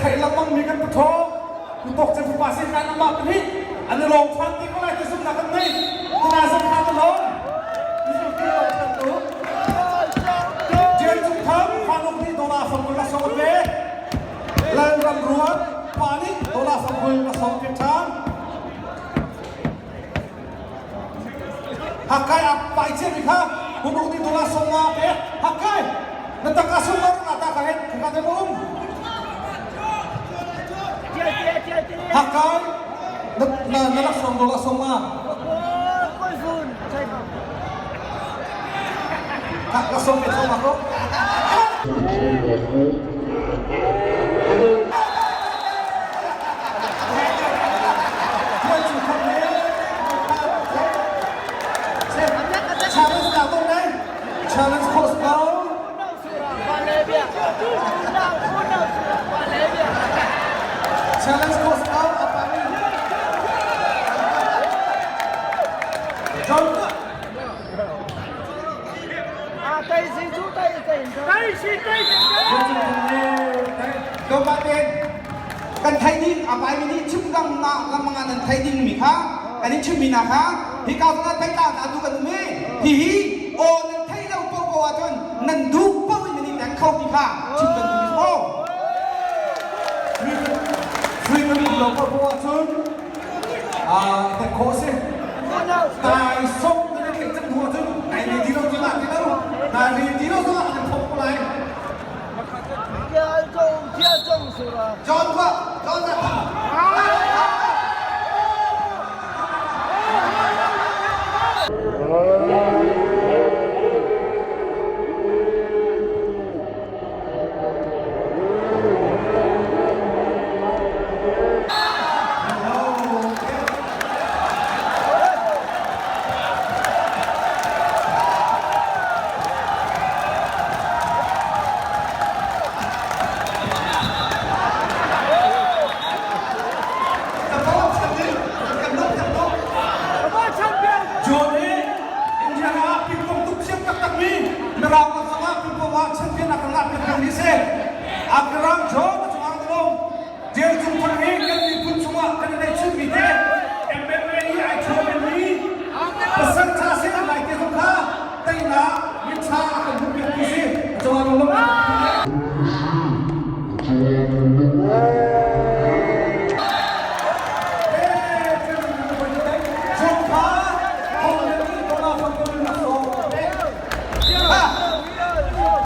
ไทยละมั่งมีกันปะโถกูตกใจผู้บาดเจ็บการลำบากนี้อันนี้ลงฟันที่ก็ไล่จะสุ่มหนักกันนี่ขนาดสำคัญตลอดนี่คือที่เราทำตัวเจียนจุดทั้งพานุที่โดราสมบูรณ์ละสองเวแรงรำรวดป่านี้โดราสมบูรณ์ละสองเก็บช้างหากใครอับไปเช่นนี้ครับคุณลุงที่โดราสมมาเอ๊ะหากใครนั่นตะการสุ่มมาหน้าตากันเห็นกันจะมุ่งหากใครนั่นนักส่งโดราสมมาหากกระส่งเป็นส่งมาก็challenge course now challenge course now apa ni jom tay si chú tay jom batin kan thai ding apa ini cumgang na lamangan thai ding mi kha ani chumi na kha hi ka na thai ta adu kan mi hi oจนนันดูเป้าอินนี่แต่เข้าที่ข้าชิมกันดูโอ้ฟรีมันดูเราก็พอจนแต่โค้ชตายส่งในเรื่องจังหัวจนในที่เราจีบที่เราในที่เราต้องอ่านพบอะไรเจ้าจงสุราจอนว่าจอนจะเรามาสมัครเป็นผู้ว่าเช่นเดียวกันกับคนนี้เสียอักขระโจ